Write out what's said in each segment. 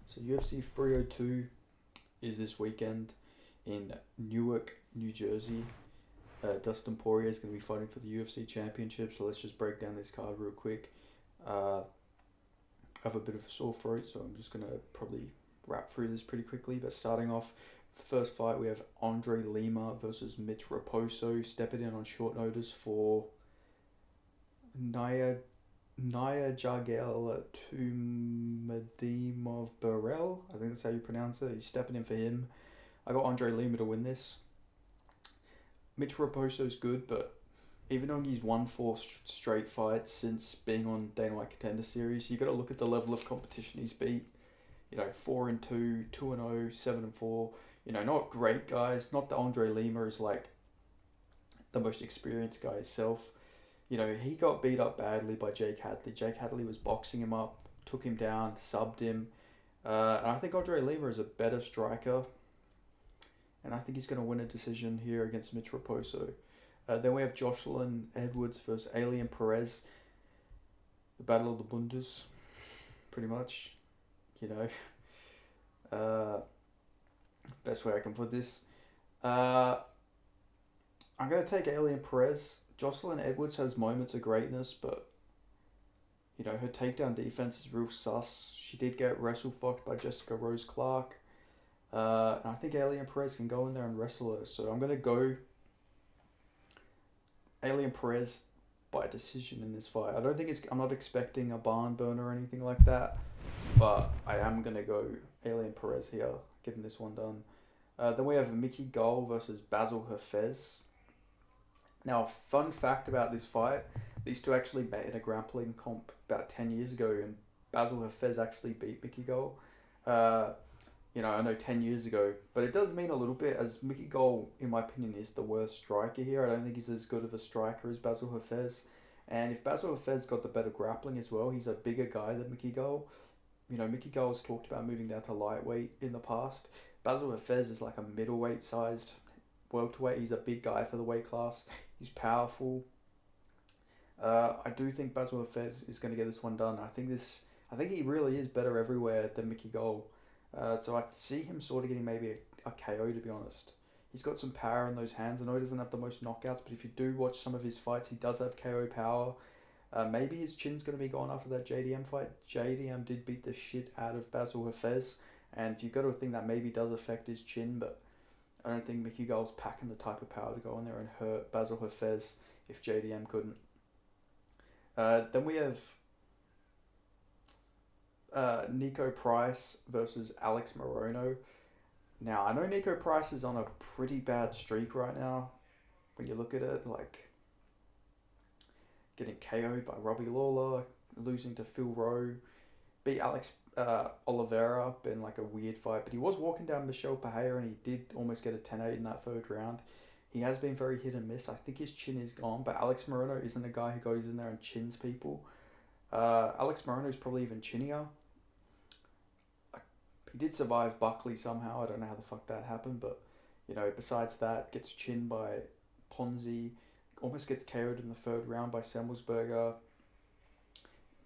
So UFC 302 is this weekend in Newark, New Jersey. Dustin Poirier is going to be fighting for the UFC Championship. So let's just break down this card real quick. I have a bit of a sore throat, so I'm just going to probably wrap through this pretty quickly. But starting off, the first fight, we have Andre Lima versus Mitch Raposo stepping in on short notice for Naya Jagel Tumadimov Burrell. I think that's how you pronounce it. He's stepping in for him. I got Andre Lima to win this. Mitch Raposo's good, but even though he's won four straight fights since being on Dana White Contender Series, you got to look at the level of competition he's beat. 4-2, 2-0, 7-4. Not great guys. Not that Andre Lima is like the most experienced guy himself. He got beat up badly by Jake Hadley. Jake Hadley was boxing him up, took him down, subbed him. And I think Andre Lima is a better striker. And I think he's going to win a decision here against Mitch Raposo. Then we have Jocelyn Edwards versus Alien Perez. The Battle of the Bundes, pretty much. Best way I can put this. I'm going to take Alien Perez. Jocelyn Edwards has moments of greatness, but her takedown defense is real sus. She did get wrestle fucked by Jessica Rose Clark. And I think Alien Perez can go in there and wrestle her. So I'm going to go Alien Perez by decision in this fight. I'm not expecting a barn burner or anything like that, but I am going to go Alien Perez here, getting this one done. Then we have Mickey Gall versus Basil Hafez. Now, a fun fact about this fight, these two actually met in a grappling comp about 10 years ago, and Basil Hafez actually beat Mickey Gall. I know 10 years ago, but it does mean a little bit, as Mickey Gall, in my opinion, is the worst striker here. I don't think he's as good of a striker as Basil Hafez. And if Basil Hafez got the better grappling as well, he's a bigger guy than Mickey Gall. Mickey Gall has talked about moving down to lightweight in the past. Basil Hafez is like a middleweight sized welterweight. He's a big guy for the weight class. He's powerful. I do think Basil Hafez is going to get this one done. I think he really is better everywhere than Mickey Gall. So I see him sort of getting maybe a KO, to be honest. He's got some power in those hands. I know he doesn't have the most knockouts, but if you do watch some of his fights, he does have KO power. Maybe his chin's going to be gone after that JDM fight. JDM did beat the shit out of Basil Hafez, and you got to think that maybe does affect his chin, but I don't think Mickey Gall's packing the type of power to go in there and hurt Basil Hafez if JDM couldn't. Then we have Nico Price versus Alex Morono. Now, I know Nico Price is on a pretty bad streak right now. When you look at it, like getting KO'd by Robbie Lawler, losing to Phil Rowe, beat Alex Oliveira in like a weird fight, but he was walking down Michel Pereira and he did almost get a 10-8 in that third round. He has been very hit and miss. I think his chin is gone, but Alex Morono isn't a guy who goes in there and chins people. Alex Morono is probably even chinnier. He did survive Buckley somehow. I don't know how the fuck that happened, but besides that, gets chinned by Ponzi, almost gets KO'd in the third round by Semmelsberger,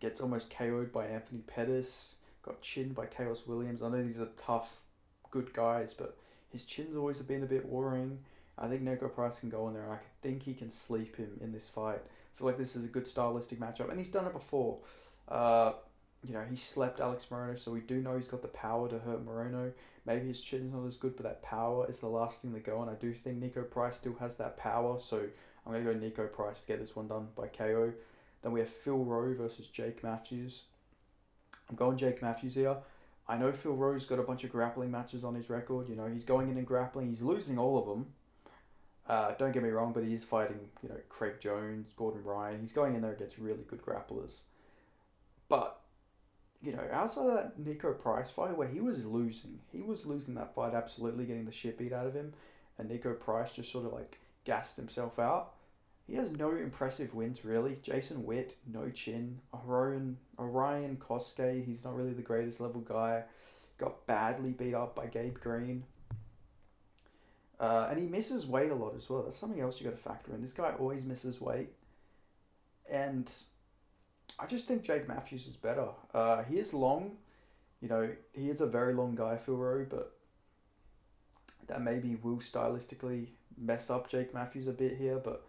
gets almost KO'd by Anthony Pettis, got chinned by Chaos Williams. I know these are tough, good guys, but his chin's always been a bit worrying. I think Nico Price can go in there, and I think he can sleep him in this fight. I feel like this is a good stylistic matchup, and he's done it before. He slept Alex Morono, so we do know he's got the power to hurt Morono. Maybe his chin's not as good, but that power is the last thing to go, and I do think Nico Price still has that power, so I'm going to go Nico Price to get this one done by KO. Then we have Phil Rowe versus Jake Matthews. I'm going Jake Matthews here. I know Phil Rowe's got a bunch of grappling matches on his record. He's going in and grappling. He's losing all of them. Don't get me wrong, but he's fighting, Craig Jones, Gordon Ryan. He's going in there against really good grapplers. But, outside of that Nico Price fight where he was losing that fight, absolutely getting the shit beat out of him, and Nico Price just sort of like gassed himself out. He has no impressive wins, really. Jason Witt, no chin. Orion Kosuke, he's not really the greatest level guy. Got badly beat up by Gabe Green. And he misses weight a lot as well. That's something else you got to factor in. This guy always misses weight. And I just think Jake Matthews is better. He is long. You know, he is a very long guy, Phil Rowe, but that maybe will stylistically mess up Jake Matthews a bit here. But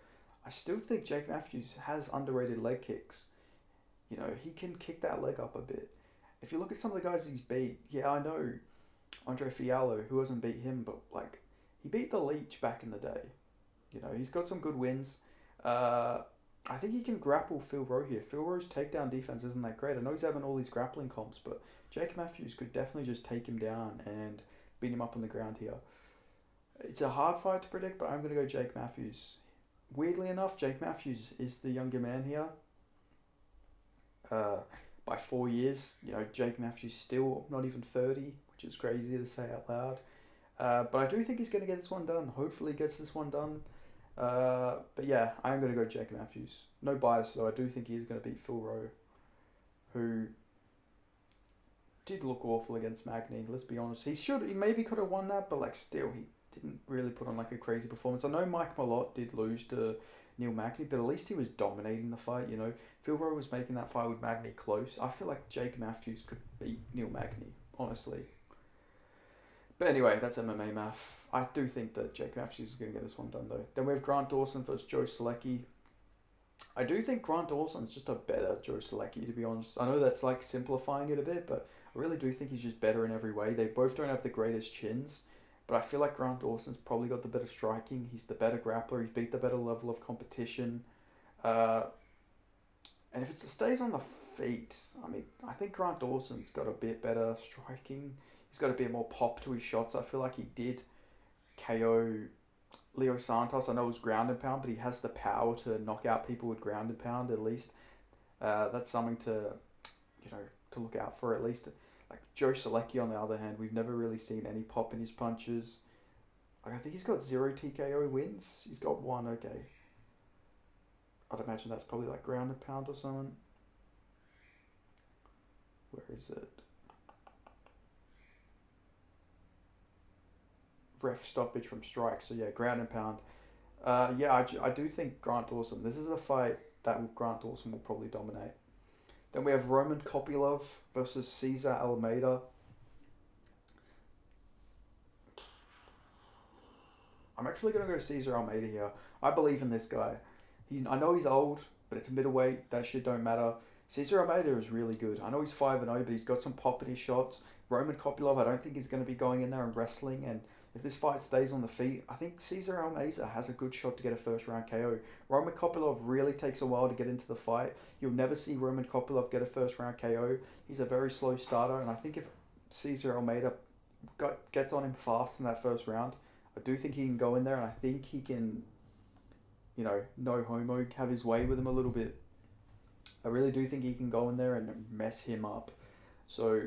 I still think Jake Matthews has underrated leg kicks. You know, he can kick that leg up a bit. If you look at some of the guys he's beat, yeah, I know Andre Fiallo, who hasn't beat him, but like he beat the Leech back in the day. You know, he's got some good wins. I think he can grapple Phil Rowe here. Phil Rowe's takedown defense isn't that great. I know he's having all these grappling comps, but Jake Matthews could definitely just take him down and beat him up on the ground here. It's a hard fight to predict, but I'm going to go Jake Matthews. Weirdly enough, Jake Matthews is the younger man here. By 4 years, you know, Jake Matthews still not even 30, which is crazy to say out loud. But I do think he's going to get this one done. Hopefully he gets this one done. But yeah, I'm going to go Jake Matthews. No bias though, I do think he's going to beat Phil Rowe, who did look awful against Magny, let's be honest. He maybe could have won that, but like still, he didn't really put on like a crazy performance. I know Mike Malott did lose to Neil Magny, but at least he was dominating the fight, you know. Phil Rowe was making that fight with Magny close. I feel like Jake Matthews could beat Neil Magny, honestly. But anyway, that's MMA math. I do think that Jake Matthews is going to get this one done though. Then we have Grant Dawson versus Joe Solecki. I do think Grant Dawson's just a better Joe Solecki, to be honest. I know that's like simplifying it a bit, but I really do think he's just better in every way. They both don't have the greatest chins, but I feel like Grant Dawson's probably got the better striking. He's the better grappler. He's beat the better level of competition. And if it stays on the feet, I mean, I think Grant Dawson's got a bit better striking. He's got a bit more pop to his shots. I feel like he did KO Leo Santos. I know it was ground and pound, but he has the power to knock out people with ground and pound at least. That's something to, you know, to look out for at least. Like Joe Solecki on the other hand, we've never really seen any pop in his punches. Like I think he's got 0 TKO wins. He's got 1, okay. I'd imagine that's probably like ground and pound or something. Where is it? Ref stoppage from strikes. So yeah, ground and pound. I do think Grant Dawson. This is a fight that Grant Dawson will probably dominate. Then we have Roman Kopylov versus Cesar Almeida. I'm actually going to go Cesar Almeida here. I believe in this guy. I know he's old, but it's middleweight. That shit don't matter. Cesar Almeida is really good. I know he's 5-0, but he's got some pop in his shots. Roman Kopylov, I don't think he's going to be going in there and wrestling. And if this fight stays on the feet, I think Cesar Almeida has a good shot to get a first round KO. Roman Kopylov really takes a while to get into the fight. You'll never see Roman Kopylov get a first round KO. He's a very slow starter, and I think if Cesar Almeida gets on him fast in that first round, I do think he can go in there, and I think he can, you know, no homo, have his way with him a little bit. I really do think he can go in there and mess him up. So,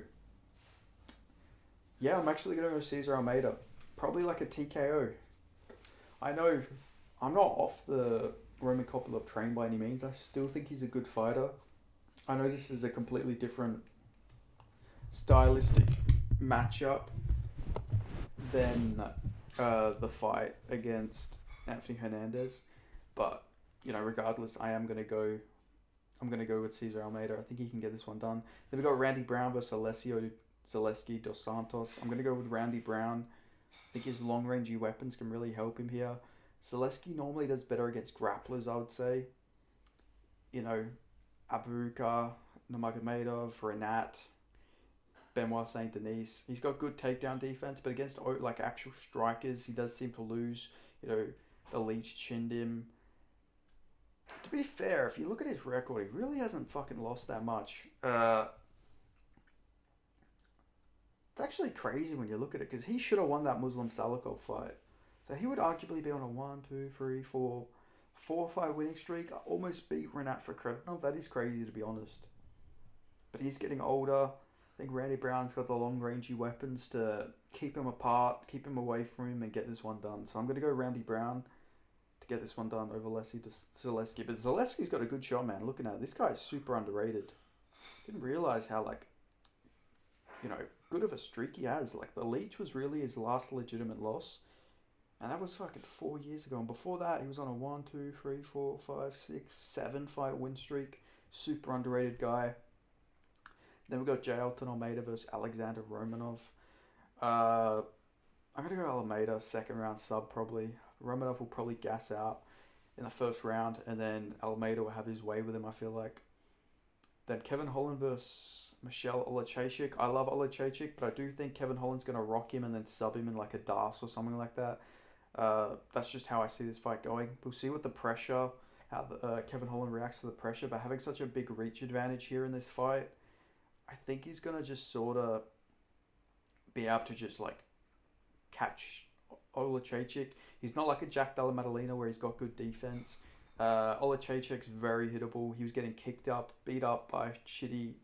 yeah, I'm actually going to go Cesar Almeida. Probably like a TKO. I know I'm not off the Roman Kopylov train by any means. I still think he's a good fighter. I know this is a completely different stylistic matchup than the fight against Anthony Hernandez. But, you know, regardless, I'm going to go with Cesar Almeida. I think he can get this one done. Then we got Randy Brown versus Alessio Zaleski dos Santos. I'm going to go with Randy Brown. I think his long-rangey weapons can really help him here. Zaleski normally does better against grapplers, I would say. You know, Abuka, Nurmagomedov, Renat, Benoit Saint Denis. He's got good takedown defense, but against like actual strikers, he does seem to lose. You know, the Leech chinned him. To be fair, if you look at his record, he really hasn't fucking lost that much. It's actually crazy when you look at it, because he should have won that Muslim Salikov fight. So he would arguably be on a 1, 2, 3, 4 fight winning streak. Almost beat Renat for credit. No, that is crazy to be honest. But he's getting older. I think Randy Brown's got the long rangey weapons to keep him apart, keep him away from him, and get this one done. So I'm going to go Randy Brown to get this one done over Zaleski. But Zaleski's got a good shot, man. Looking at it, this guy is super underrated. Didn't realize how, like, you know, good of a streak he has. Like, the Leech was really his last legitimate loss. And that was fucking 4 years ago. And before that, he was on a 1, 2, 3, 4, 5, 6, 7 fight win streak. Super underrated guy. Then we got Jailton Almeida versus Alexander Romanov. Uh, I'm gonna go Almeida second round sub probably. Romanov will probably gas out in the first round, and then Almeida will have his way with him. I feel like. Then Kevin Holland versus Michelle Olachechik. I love Olachechik, but I do think Kevin Holland's gonna rock him and then sub him in like a DAS or something like that. That's just how I see this fight going. We'll see what the pressure, how Kevin Holland reacts to the pressure, but having such a big reach advantage here in this fight, I think he's gonna just sort of be able to just like catch Olachechik. He's not like a Jack Della Maddalena where he's got good defense. Olachechik's very hittable. He was getting kicked up, beat up by shitty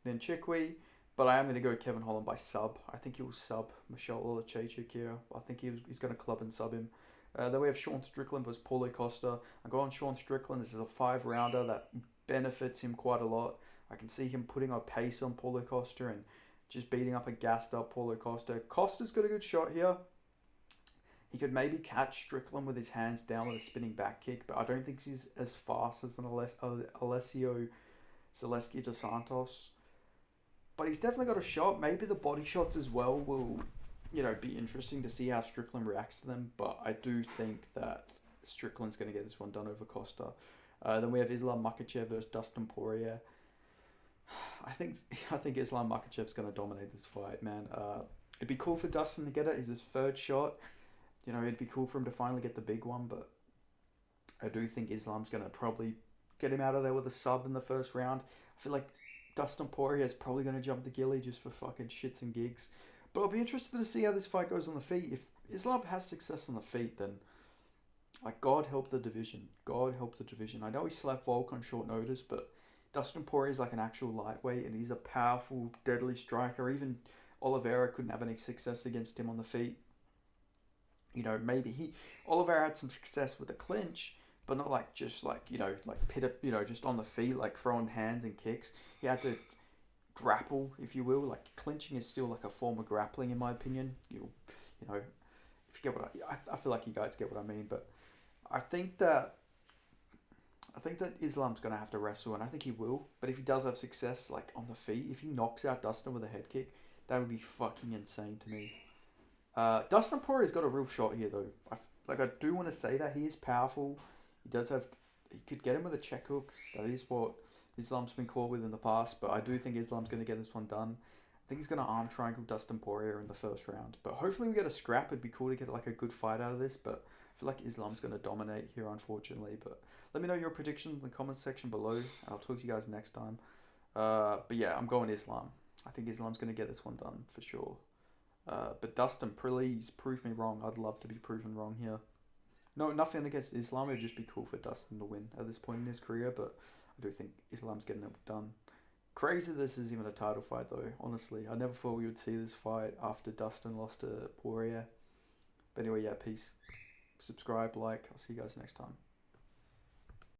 Ninchikwi, but I am going to go Kevin Holland by sub. I think he'll sub Michelle Olachechik here. I think he's going to club and sub him. Then we have Sean Strickland versus Paulo Costa. I go on Sean Strickland. This is a 5-rounder that benefits him quite a lot. I can see him putting a pace on Paulo Costa and just beating up a gassed up Paulo Costa. Costa's got a good shot here. He could maybe catch Strickland with his hands down with a spinning back kick, but I don't think he's as fast as an Alessio Zaleski dos Santos. But he's definitely got a shot. Maybe the body shots as well will, be interesting to see how Strickland reacts to them. But I do think that Strickland's going to get this one done over Costa. Then we have Islam Makhachev versus Dustin Poirier. I think Islam Makhachev's going to dominate this fight, man. It'd be cool for Dustin to get it. It's his third shot. It'd be cool for him to finally get the big one, but I do think Islam's going to probably get him out of there with a sub in the first round. I feel like Dustin Poirier is probably going to jump the gilly just for fucking shits and gigs. But I'll be interested to see how this fight goes on the feet. If Islam has success on the feet, then God help the division. God help the division. I know he slapped Volk on short notice, but Dustin Poirier is like an actual lightweight, and he's a powerful, deadly striker. Even Oliveira couldn't have any success against him on the feet. Maybe Oliveira had some success with the clinch, but not just on the feet, like throwing hands and kicks. He had to grapple, if you will. Like clinching is still like a form of grappling, in my opinion. If you get what I feel like you guys get what I mean. But I think that Islam's gonna have to wrestle, and I think he will. But if he does have success, like on the feet, if he knocks out Dustin with a head kick, that would be fucking insane to me. Dustin Poirier's got a real shot here, though. I do want to say that he is powerful. He could get him with a check hook. That is what Islam's been caught with in the past. But I do think Islam's going to get this one done. I think he's going to arm triangle Dustin Poirier in the first round. But hopefully we get a scrap. It'd be cool to get like a good fight out of this. But I feel like Islam's going to dominate here, unfortunately. But let me know your predictions in the comments section below. And I'll talk to you guys next time. But yeah, I'm going Islam. I think Islam's going to get this one done for sure. But Dustin, please prove me wrong. I'd love to be proven wrong here. No, nothing against Islam. It'd just be cool for Dustin to win at this point in his career. But I do think Islam's getting it done. Crazy this is even a title fight, though. Honestly, I never thought we would see this fight after Dustin lost to Poirier. But anyway, yeah, peace. Subscribe, like. I'll see you guys next time.